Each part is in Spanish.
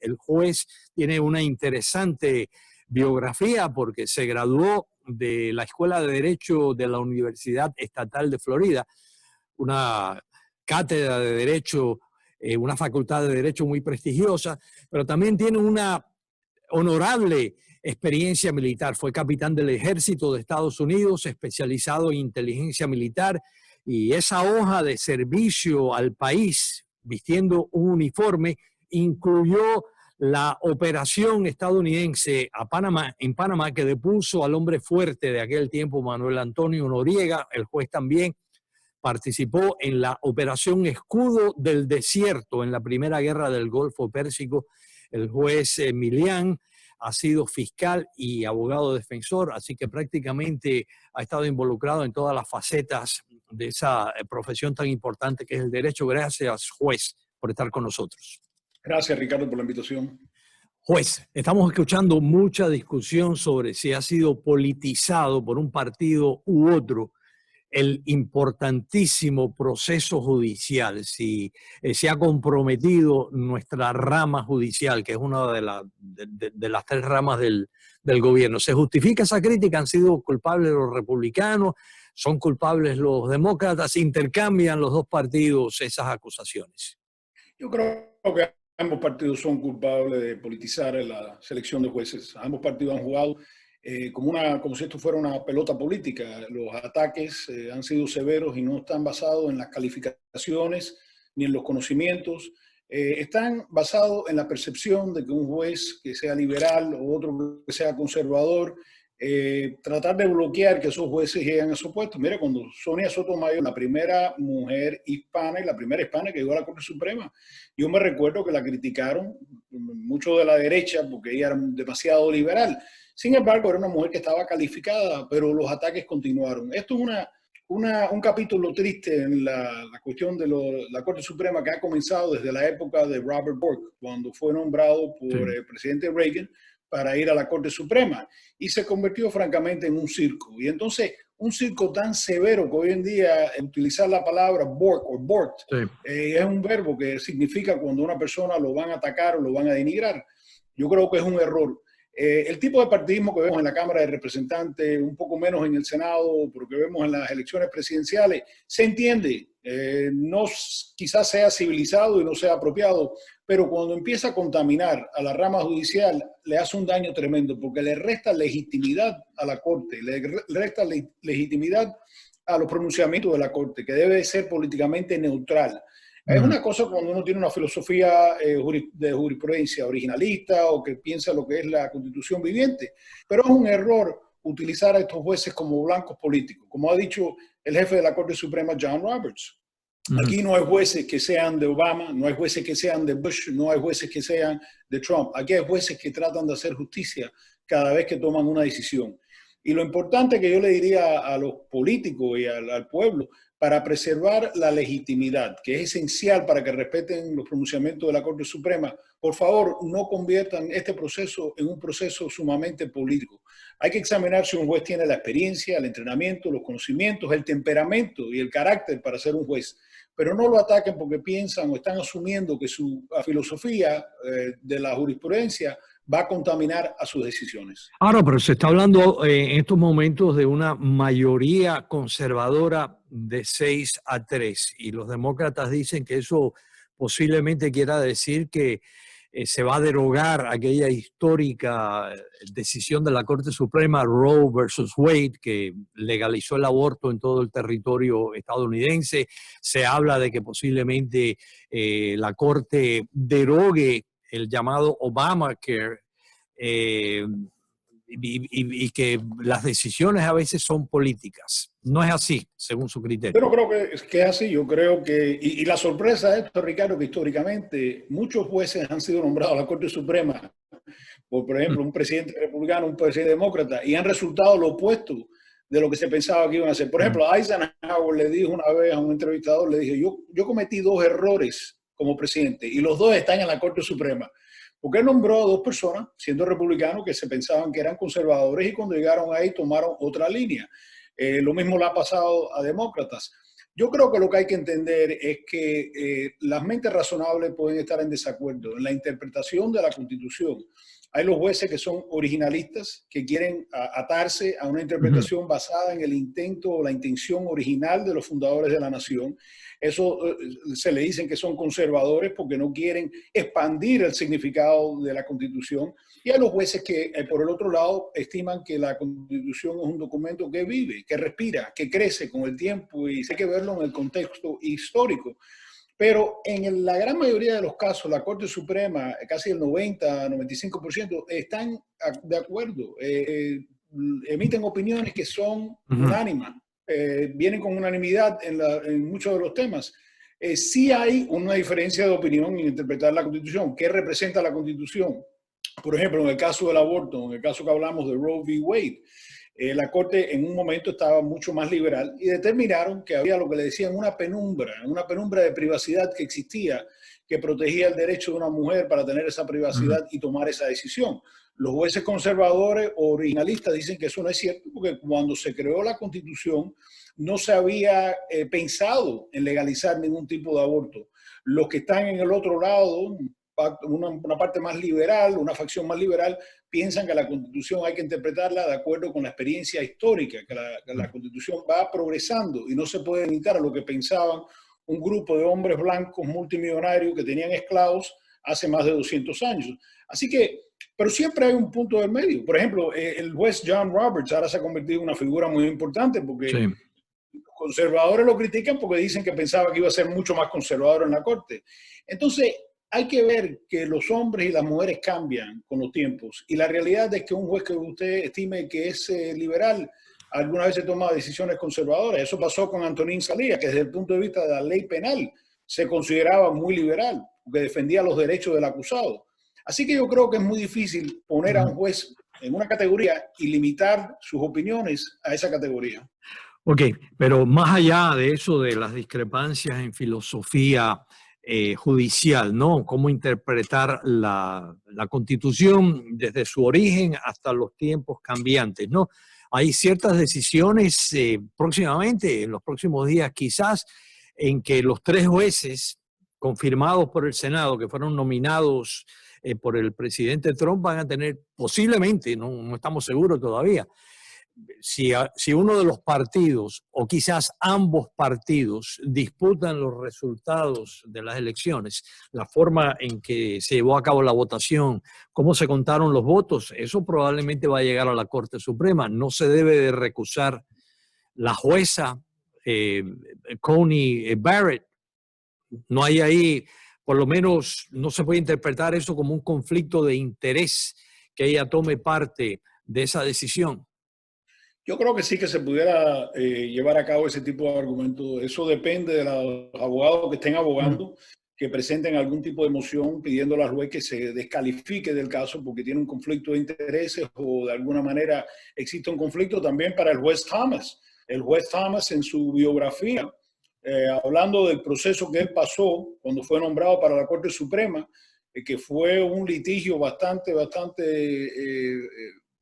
El juez tiene una interesante biografía porque se graduó de la Escuela de Derecho de la Universidad Estatal de Florida, una cátedra de Derecho, una facultad de Derecho muy prestigiosa, pero también tiene una honorable experiencia militar. Fue capitán del Ejército de Estados Unidos, especializado en inteligencia militar, y esa hoja de servicio al país, vistiendo un uniforme, incluyó la operación estadounidense en Panamá, que depuso al hombre fuerte de aquel tiempo, Manuel Antonio Noriega. El juez también participó en la operación Escudo del Desierto en la Primera Guerra del Golfo Pérsico. El juez Milián ha sido fiscal y abogado defensor, así que prácticamente ha estado involucrado en todas las facetas de esa profesión tan importante que es el derecho. Gracias, juez, por estar con nosotros. Gracias, Ricardo, por la invitación. Juez, estamos escuchando mucha discusión sobre si ha sido politizado por un partido u otro el importantísimo proceso judicial, si se ha comprometido nuestra rama judicial, que es una de las tres ramas del gobierno. ¿Se justifica esa crítica? ¿Han sido culpables los republicanos? ¿Son culpables los demócratas? ¿Intercambian los dos partidos esas acusaciones? Yo creo que ambos partidos son culpables de politizar la selección de jueces. Ambos partidos han jugado como si esto fuera una pelota política. Los ataques han sido severos y no están basados en las calificaciones ni en los conocimientos. Están basados en la percepción de que un juez que sea liberal o otro que sea conservador, tratar de bloquear que esos jueces lleguen a su puesto. Mira, cuando Sonia Sotomayor, la primera mujer hispana y la primera hispana que llegó a la Corte Suprema, yo me recuerdo que la criticaron mucho de la derecha porque ella era demasiado liberal. Sin embargo, era una mujer que estaba calificada, pero los ataques continuaron. Esto es un capítulo triste en la cuestión de la Corte Suprema que ha comenzado desde la época de Robert Bork, cuando fue nombrado por el presidente Reagan para ir a la Corte Suprema, y se convirtió francamente en un circo. Y entonces, un circo tan severo que hoy en día utilizar la palabra Bork o Bort es un verbo que significa cuando una persona lo van a atacar o lo van a denigrar. Yo creo que es un error. El tipo de partidismo que vemos en la Cámara de Representantes, un poco menos en el Senado, pero que vemos en las elecciones presidenciales, se entiende. No quizás sea civilizado y no sea apropiado, pero cuando empieza a contaminar a la rama judicial, le hace un daño tremendo, porque le resta legitimidad a la Corte, le resta legitimidad a los pronunciamientos de la Corte, que debe ser políticamente neutral. Es una cosa cuando uno tiene una filosofía de jurisprudencia originalista o que piensa lo que es la Constitución viviente, pero es un error utilizar a estos jueces como blancos políticos, como ha dicho el jefe de la Corte Suprema, John Roberts. Aquí no hay jueces que sean de Obama, no hay jueces que sean de Bush, no hay jueces que sean de Trump. Aquí hay jueces que tratan de hacer justicia cada vez que toman una decisión. Y lo importante que yo le diría a los políticos y al pueblo, para preservar la legitimidad, que es esencial para que respeten los pronunciamientos de la Corte Suprema, por favor, no conviertan este proceso en un proceso sumamente político. Hay que examinar si un juez tiene la experiencia, el entrenamiento, los conocimientos, el temperamento y el carácter para ser un juez. Pero no lo ataquen porque piensan o están asumiendo que su filosofía de la jurisprudencia va a contaminar a sus decisiones. Ahora, pero se está hablando en estos momentos de una mayoría conservadora de 6-3 y los demócratas dicen que eso posiblemente quiera decir que se va a derogar aquella histórica decisión de la Corte Suprema Roe versus Wade, que legalizó el aborto en todo el territorio estadounidense. Se habla de que posiblemente la Corte derogue el llamado Obamacare, y que las decisiones a veces son políticas. No es así, según su criterio. Yo no creo que es así. Yo creo que, y la sorpresa de esto, Ricardo, que históricamente muchos jueces han sido nombrados a la Corte Suprema por ejemplo, un presidente republicano, un presidente demócrata, y han resultado lo opuesto de lo que se pensaba que iban a hacer. Por ejemplo, Eisenhower le dijo una vez a un entrevistador, le dije, yo cometí 2 errores como presidente y los 2 están en la Corte Suprema. Porque él nombró a 2 personas, siendo republicanos, que se pensaban que eran conservadores y cuando llegaron ahí tomaron otra línea. Lo mismo le ha pasado a demócratas. Yo creo que lo que hay que entender es que las mentes razonables pueden estar en desacuerdo en la interpretación de la Constitución. Hay los jueces que son originalistas, que quieren atarse a una interpretación basada en el intento o la intención original de los fundadores de la nación. Eso se le dicen que son conservadores porque no quieren expandir el significado de la Constitución. Y hay los jueces que, por el otro lado, estiman que la Constitución es un documento que vive, que respira, que crece con el tiempo y hay que verlo en el contexto histórico. Pero en la gran mayoría de los casos, la Corte Suprema, casi el 90-95%, están de acuerdo. Emiten opiniones que son unánimes, vienen con unanimidad en muchos de los temas. Sí hay una diferencia de opinión en interpretar la Constitución. ¿Qué representa la Constitución? Por ejemplo, en el caso del aborto, en el caso que hablamos de Roe v. Wade, la Corte en un momento estaba mucho más liberal y determinaron que había lo que le decían una penumbra de privacidad que existía, que protegía el derecho de una mujer para tener esa privacidad y tomar esa decisión. Los jueces conservadores o originalistas dicen que eso no es cierto porque cuando se creó la Constitución no se había pensado en legalizar ningún tipo de aborto. Los que están en el otro lado, una parte más liberal, una facción más liberal, piensan que la Constitución hay que interpretarla de acuerdo con la experiencia histórica, que la Constitución va progresando y no se puede limitar a lo que pensaban un grupo de hombres blancos multimillonarios que tenían esclavos hace más de 200 años. Así que, pero siempre hay un punto del medio. Por ejemplo, el juez John Roberts ahora se ha convertido en una figura muy importante porque los conservadores lo critican porque dicen que pensaba que iba a ser mucho más conservador en la Corte. Entonces, hay que ver que los hombres y las mujeres cambian con los tiempos y la realidad es que un juez que usted estime que es liberal alguna vez se toma decisiones conservadoras. Eso pasó con Antonín Scalia, que desde el punto de vista de la ley penal se consideraba muy liberal, porque defendía los derechos del acusado. Así que yo creo que es muy difícil poner a un juez en una categoría y limitar sus opiniones a esa categoría. Ok, pero más allá de eso, de las discrepancias en filosofía judicial, ¿no? Cómo interpretar la Constitución desde su origen hasta los tiempos cambiantes, ¿no? Hay ciertas decisiones próximamente, en los próximos días quizás, en que los 3 jueces confirmados por el Senado, que fueron nominados por el presidente Trump, van a tener posiblemente, no estamos seguros todavía, si uno de los partidos o quizás ambos partidos disputan los resultados de las elecciones, la forma en que se llevó a cabo la votación, cómo se contaron los votos, eso probablemente va a llegar a la Corte Suprema. No se debe de recusar la jueza Coney Barrett. No hay ahí, por lo menos no se puede interpretar eso como un conflicto de interés que ella tome parte de esa decisión. Yo creo que sí que se pudiera llevar a cabo ese tipo de argumentos. Eso depende de los abogados que estén abogando, que presenten algún tipo de moción pidiendo al juez que se descalifique del caso porque tiene un conflicto de intereses o de alguna manera existe un conflicto también para el juez Thomas. El juez Thomas en su biografía, hablando del proceso que él pasó cuando fue nombrado para la Corte Suprema, que fue un litigio bastante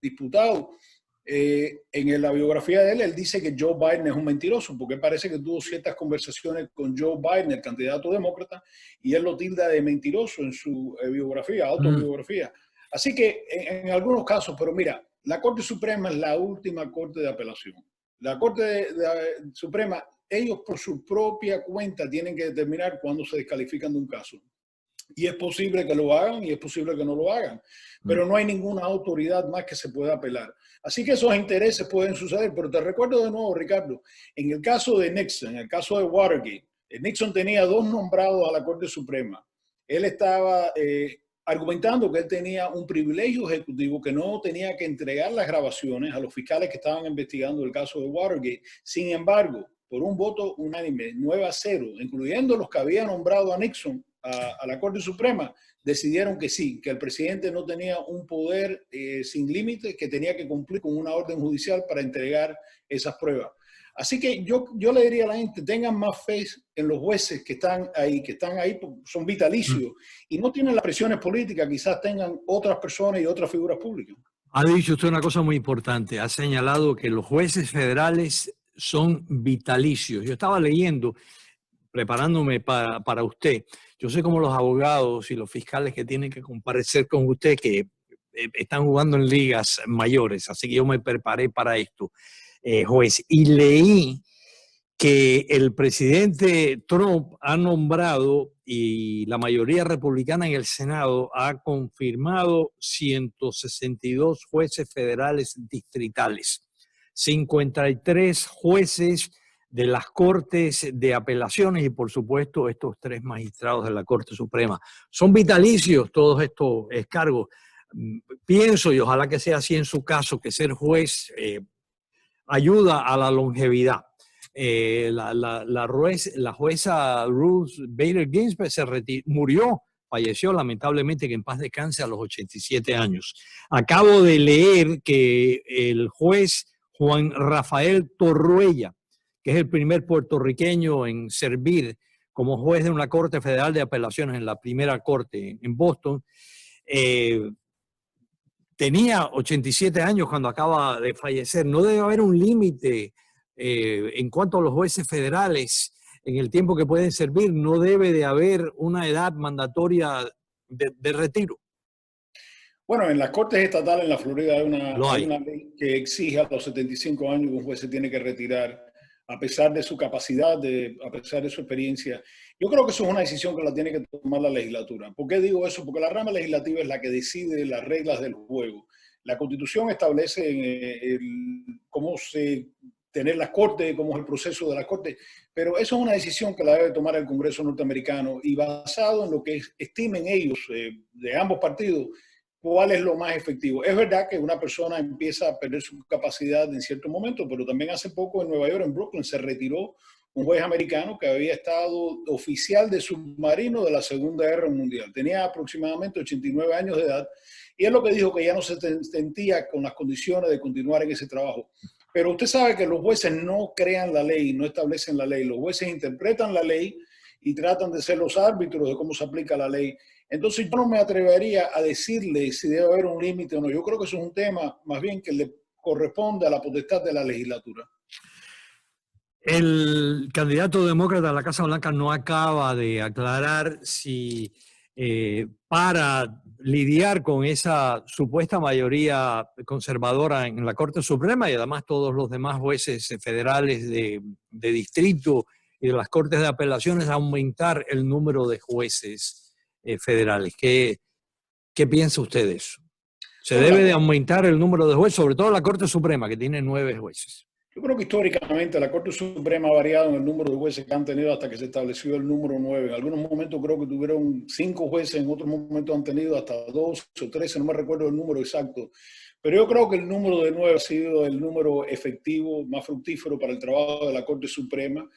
disputado. En la biografía de él dice que Joe Biden es un mentiroso porque parece que tuvo ciertas conversaciones con Joe Biden, el candidato demócrata, y él lo tilda de mentiroso en su biografía, autobiografía. Así que en algunos casos, pero mira, la Corte Suprema es la última corte de apelación. La Corte Suprema, ellos por su propia cuenta tienen que determinar cuándo se descalifican de un caso. Y es posible que lo hagan y es posible que no lo hagan, pero no hay ninguna autoridad más que se pueda apelar. Así que esos intereses pueden suceder, pero te recuerdo de nuevo, Ricardo, en el caso de Nixon, en el caso de Watergate, Nixon tenía 2 nombrados a la Corte Suprema. Él estaba argumentando que él tenía un privilegio ejecutivo, que no tenía que entregar las grabaciones a los fiscales que estaban investigando el caso de Watergate. Sin embargo, por un voto unánime, 9-0, incluyendo los que habían nombrado a Nixon a la Corte Suprema, decidieron que sí, que el presidente no tenía un poder sin límite, que tenía que cumplir con una orden judicial para entregar esas pruebas. Así que yo le diría a la gente, tengan más fe en los jueces que están ahí, son vitalicios y no tienen las presiones políticas, quizás tengan otras personas y otras figuras públicas. Ha dicho usted una cosa muy importante, ha señalado que los jueces federales son vitalicios. Yo estaba leyendo, preparándome para usted. Yo sé cómo los abogados y los fiscales que tienen que comparecer con usted, que están jugando en ligas mayores, así que yo me preparé para esto, juez, y leí que el presidente Trump ha nombrado y la mayoría republicana en el Senado ha confirmado 162 jueces federales distritales, 53 jueces de las Cortes de Apelaciones y, por supuesto, estos 3 magistrados de la Corte Suprema. Son vitalicios todos estos cargos. Pienso, y ojalá que sea así en su caso, que ser juez ayuda a la longevidad. La jueza Ruth Bader Ginsburg murió, falleció lamentablemente, que en paz descanse, a los 87 años. Acabo de leer que el juez Juan Rafael Torruella, que es el primer puertorriqueño en servir como juez de una Corte Federal de Apelaciones en la primera corte en Boston, tenía 87 años cuando acaba de fallecer. No debe haber un límite en cuanto a los jueces federales en el tiempo que pueden servir. No debe de haber una edad mandatoria de retiro. Bueno, en las cortes estatales en la Florida hay hay una ley que exige a los 75 años que un juez se tiene que retirar a pesar de su capacidad, a pesar de su experiencia. Yo creo que eso es una decisión que la tiene que tomar la legislatura. ¿Por qué digo eso? Porque la rama legislativa es la que decide las reglas del juego. La Constitución establece cómo tener las cortes, cómo es el proceso de las cortes, pero eso es una decisión que la debe tomar el Congreso norteamericano y basado en lo que estimen ellos de ambos partidos, cuál es lo más efectivo. Es verdad que una persona empieza a perder su capacidad en cierto momento, pero también hace poco en Nueva York, en Brooklyn, se retiró un juez americano que había estado oficial de submarino de la Segunda Guerra Mundial. Tenía aproximadamente 89 años de edad y es lo que dijo, que ya no se sentía con las condiciones de continuar en ese trabajo. Pero usted sabe que los jueces no crean la ley, no establecen la ley. Los jueces interpretan la ley y tratan de ser los árbitros de cómo se aplica la ley. Entonces yo no me atrevería a decirle si debe haber un límite o no. Yo creo que eso es un tema más bien que le corresponde a la potestad de la legislatura. El candidato demócrata a la Casa Blanca no acaba de aclarar si para lidiar con esa supuesta mayoría conservadora en la Corte Suprema y además todos los demás jueces federales de distrito y de las Cortes de Apelaciones, aumentar el número de jueces federales. ¿Qué piensa usted de eso? ¿Se debe de aumentar el número de jueces, sobre todo la Corte Suprema, que tiene 9 jueces? Yo creo que históricamente la Corte Suprema ha variado en el número de jueces que han tenido hasta que se estableció el número 9. En algunos momentos creo que tuvieron 5 jueces, en otros momentos han tenido hasta 2 o 13, no me recuerdo el número exacto. Pero yo creo que el número de 9 ha sido el número efectivo, más fructífero para el trabajo de la Corte Suprema.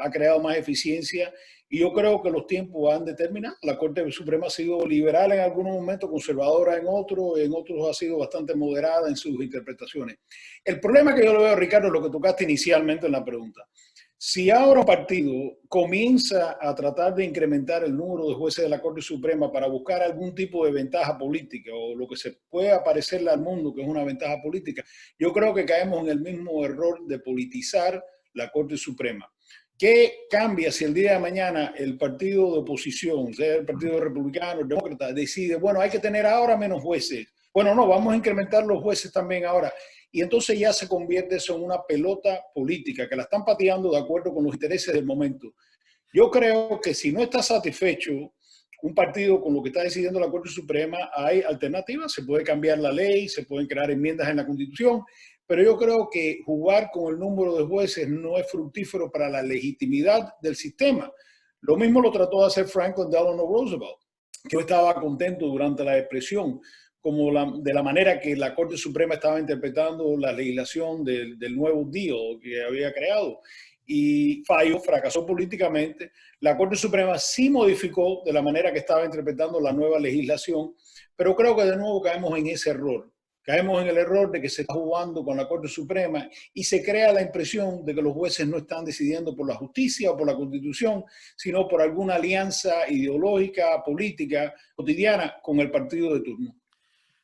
Ha creado más eficiencia y yo creo que los tiempos han determinado. La Corte Suprema ha sido liberal en algunos momentos, conservadora en otros ha sido bastante moderada en sus interpretaciones. El problema que yo le veo, Ricardo, es lo que tocaste inicialmente en la pregunta. Si ahora un partido comienza a tratar de incrementar el número de jueces de la Corte Suprema para buscar algún tipo de ventaja política o lo que se pueda parecerle al mundo que es una ventaja política, yo creo que caemos en el mismo error de politizar la Corte Suprema. ¿Qué cambia si el día de mañana el partido de oposición, sea el partido republicano, el demócrata, decide, bueno, hay que tener ahora menos jueces? Bueno, no, vamos a incrementar los jueces también ahora. Y entonces ya se convierte eso en una pelota política que la están pateando de acuerdo con los intereses del momento. Yo creo que si no está satisfecho un partido con lo que está decidiendo la Corte Suprema, hay alternativas. Se puede cambiar la ley, se pueden crear enmiendas en la Constitución, pero yo creo que jugar con el número de jueces no es fructífero para la legitimidad del sistema. Lo mismo lo trató de hacer Franklin Delano Roosevelt, que yo estaba contento durante la depresión, de la manera que la Corte Suprema estaba interpretando la legislación del nuevo deal que había creado. Y fracasó políticamente. La Corte Suprema sí modificó de la manera que estaba interpretando la nueva legislación, pero creo que de nuevo caemos en ese error. Caemos en el error de que se está jugando con la Corte Suprema y se crea la impresión de que los jueces no están decidiendo por la justicia o por la Constitución, sino por alguna alianza ideológica, política, cotidiana con el partido de turno.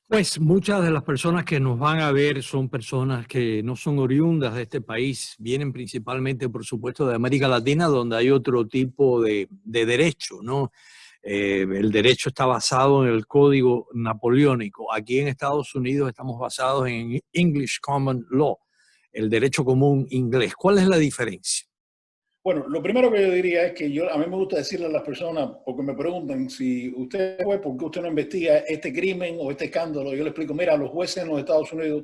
Pues muchas de las personas que nos van a ver son personas que no son oriundas de este país, vienen principalmente, por supuesto, de América Latina, donde hay otro tipo de derecho, ¿no? El derecho está basado en el código napoleónico. Aquí en Estados Unidos estamos basados en English Common Law, el derecho común inglés. ¿Cuál es la diferencia? Bueno, lo primero que yo diría es que a mí me gusta decirle a las personas, porque me preguntan si usted fue, ¿por qué usted no investiga este crimen o este escándalo? Yo le explico, mira, los jueces en los Estados Unidos,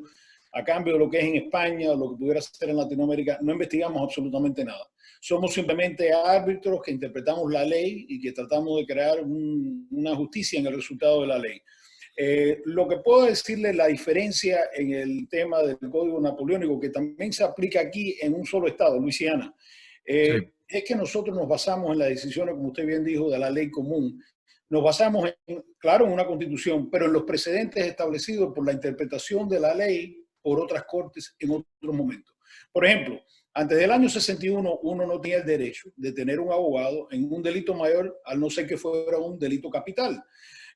a cambio de lo que es en España o lo que pudiera ser en Latinoamérica, no investigamos absolutamente nada. Somos simplemente árbitros que interpretamos la ley y que tratamos de crear una justicia en el resultado de la ley. Lo que puedo decirle la diferencia en el tema del Código Napoleónico, que también se aplica aquí en un solo estado, Luisiana, Sí, es que nosotros nos basamos en las decisiones, como usted bien dijo, de la ley común. Nos basamos, claro, en una constitución, pero en los precedentes establecidos por la interpretación de la ley por otras cortes en otros momentos. Por ejemplo, antes del año 61, uno no tenía el derecho de tener un abogado en un delito mayor, al no ser que fuera un delito capital.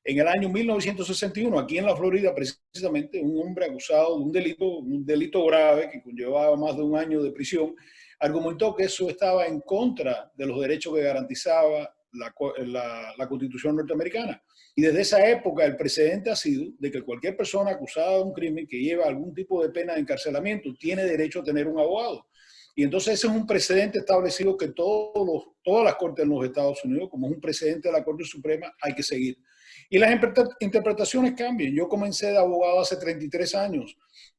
En el año 1961, aquí en la Florida, precisamente, un hombre acusado de un delito grave que conllevaba más de un año de prisión, argumentó que eso estaba en contra de los derechos que garantizaba la Constitución norteamericana. Y desde esa época el precedente ha sido de que cualquier persona acusada de un crimen que lleva algún tipo de pena de encarcelamiento tiene derecho a tener un abogado. Y entonces ese es un precedente establecido que todas las cortes en los Estados Unidos, como es un precedente de la Corte Suprema, hay que seguir. Y las interpretaciones cambian. Yo comencé de abogado hace 33 años.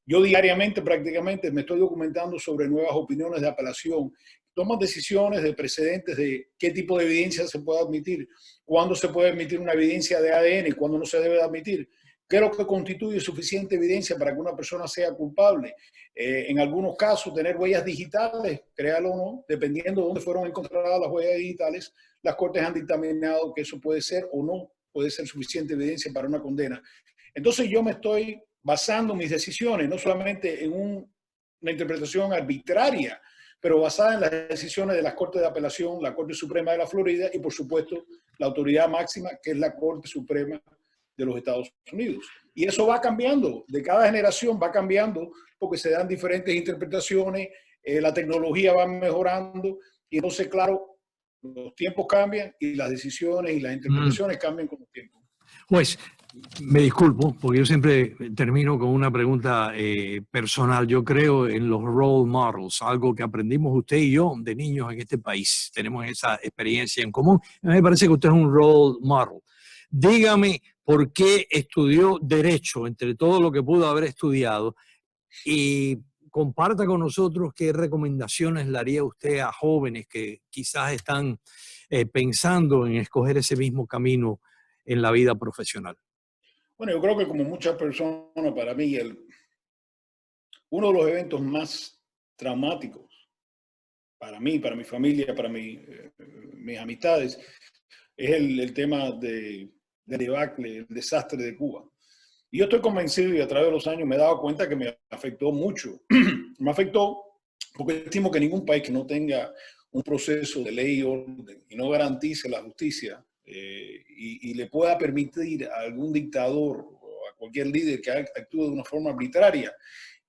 Yo diariamente prácticamente me estoy documentando sobre nuevas opiniones de apelación, toman decisiones de precedentes de qué tipo de evidencia se puede admitir, cuándo se puede admitir una evidencia de ADN y cuándo no se debe admitir, qué es lo que constituye suficiente evidencia para que una persona sea culpable. En algunos casos, tener huellas digitales, créalo o no, dependiendo de dónde fueron encontradas las huellas digitales, las cortes han dictaminado que eso puede ser o no puede ser suficiente evidencia para una condena. Entonces yo me estoy basando mis decisiones no solamente en una interpretación arbitraria, pero basada en las decisiones de las Cortes de Apelación, la Corte Suprema de la Florida y, por supuesto, la autoridad máxima, que es la Corte Suprema de los Estados Unidos. Y eso va cambiando, de cada generación va cambiando, porque se dan diferentes interpretaciones, la tecnología va mejorando, y entonces, claro, los tiempos cambian y las decisiones y las Mm. interpretaciones cambian con los tiempos. Pues me disculpo, porque yo siempre termino con una pregunta personal. Yo creo en los role models, algo que aprendimos usted y yo de niños en este país. Tenemos esa experiencia en común. A mí me parece que usted es un role model. Dígame por qué estudió Derecho entre todo lo que pudo haber estudiado y comparta con nosotros qué recomendaciones le haría usted a jóvenes que quizás están pensando en escoger ese mismo camino en la vida profesional. Bueno, yo creo que como muchas personas, para mí, uno de los eventos más traumáticos para mí, para mi familia, para mis amistades, es el tema del debacle, el desastre de Cuba. Y yo estoy convencido y a través de los años me he dado cuenta que me afectó mucho. Me afectó porque estimo que ningún país que no tenga un proceso de ley y orden y no garantice la justicia y le pueda permitir a algún dictador o a cualquier líder que actúe de una forma arbitraria,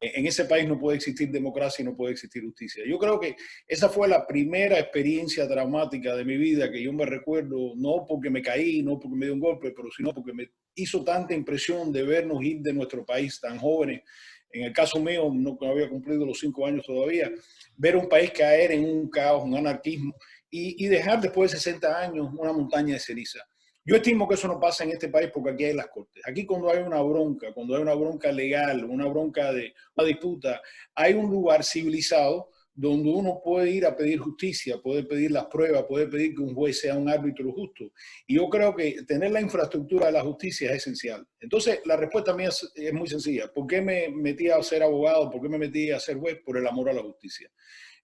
en ese país no puede existir democracia y no puede existir justicia. Yo creo que esa fue la primera experiencia dramática de mi vida que yo me recuerdo, no porque me caí, no porque me dio un golpe, pero sino porque me hizo tanta impresión de vernos ir de nuestro país tan jóvenes. En el caso mío, no había cumplido los 5 años todavía, ver un país caer en un caos, un anarquismo y dejar después de 60 años una montaña de ceniza. Yo estimo que eso no pasa en este país porque aquí hay las cortes. Aquí cuando hay una bronca legal, una bronca de una disputa, hay un lugar civilizado donde uno puede ir a pedir justicia, puede pedir las pruebas, puede pedir que un juez sea un árbitro justo. Y yo creo que tener la infraestructura de la justicia es esencial. Entonces, la respuesta mía es muy sencilla. ¿Por qué me metí a ser abogado? ¿Por qué me metí a ser juez? Por el amor a la justicia.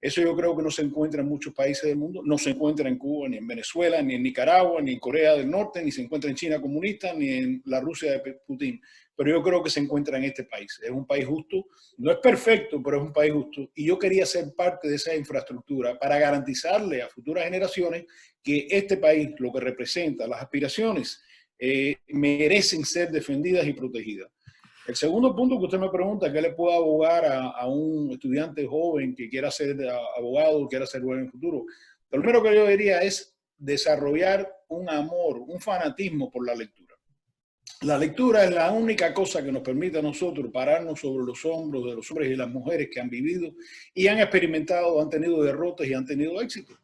Eso yo creo que no se encuentra en muchos países del mundo, no se encuentra en Cuba, ni en Venezuela, ni en Nicaragua, ni en Corea del Norte, ni se encuentra en China comunista, ni en la Rusia de Putin. Pero yo creo que se encuentra en este país. Es un país justo, no es perfecto, pero es un país justo. Y yo quería ser parte de esa infraestructura para garantizarle a futuras generaciones que este país, lo que representa, las aspiraciones, merecen ser defendidas y protegidas. El segundo punto que usted me pregunta, ¿qué le puede abogar a un estudiante joven que quiera ser abogado, quiera ser bueno en el futuro? Lo primero que yo diría es desarrollar un amor, un fanatismo por la lectura. La lectura es la única cosa que nos permite a nosotros pararnos sobre los hombros de los hombres y las mujeres que han vivido y han experimentado, han tenido derrotas y han tenido éxito.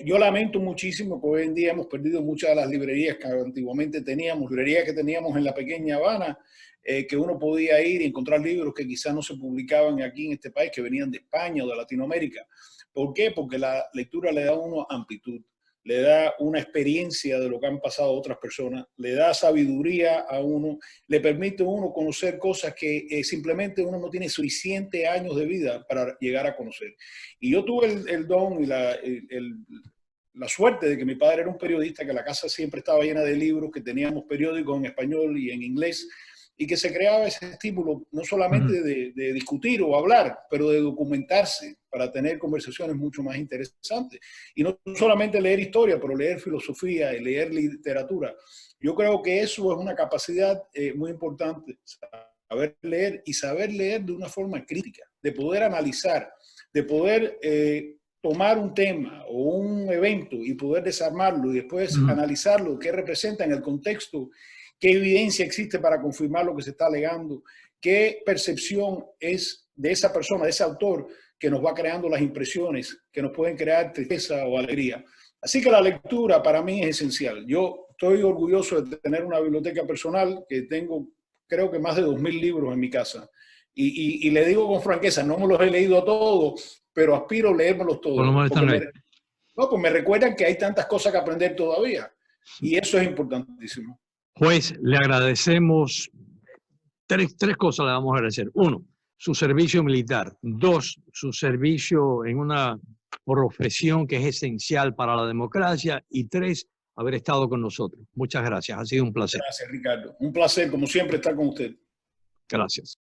Yo lamento muchísimo que hoy en día hemos perdido muchas de las librerías que antiguamente teníamos, librerías que teníamos en la pequeña Habana, que uno podía ir y encontrar libros que quizás no se publicaban aquí en este país, que venían de España o de Latinoamérica. ¿Por qué? Porque la lectura le da a uno amplitud, le da una experiencia de lo que han pasado otras personas, le da sabiduría a uno, le permite a uno conocer cosas que simplemente uno no tiene suficientes años de vida para llegar a conocer. Y yo tuve el don y la suerte de que mi padre era un periodista, que la casa siempre estaba llena de libros, que teníamos periódicos en español y en inglés, y que se creaba ese estímulo no solamente de discutir o hablar, pero de documentarse para tener conversaciones mucho más interesantes. Y no solamente leer historia, pero leer filosofía y leer literatura. Yo creo que eso es una capacidad muy importante, saber leer y saber leer de una forma crítica, de poder analizar, de poder tomar un tema o un evento y poder desarmarlo y después analizarlo, qué representa en el contexto, qué evidencia existe para confirmar lo que se está alegando, qué percepción es de esa persona, de ese autor, que nos va creando las impresiones que nos pueden crear tristeza o alegría. Así que la lectura para mí es esencial. Yo estoy orgulloso de tener una biblioteca personal que tengo, creo que más de 2000 libros en mi casa. Y le digo con franqueza, no me los he leído todos, pero aspiro a leérmelos todos. Por lo menos están ahí. Pues me recuerdan que hay tantas cosas que aprender todavía. Y eso es importantísimo. Juez, le agradecemos tres cosas, le vamos a agradecer. Uno, su servicio militar. Dos, su servicio en una profesión que es esencial para la democracia. Y tres, haber estado con nosotros. Muchas gracias, ha sido un placer. Gracias, Ricardo. Un placer, como siempre, estar con usted. Gracias.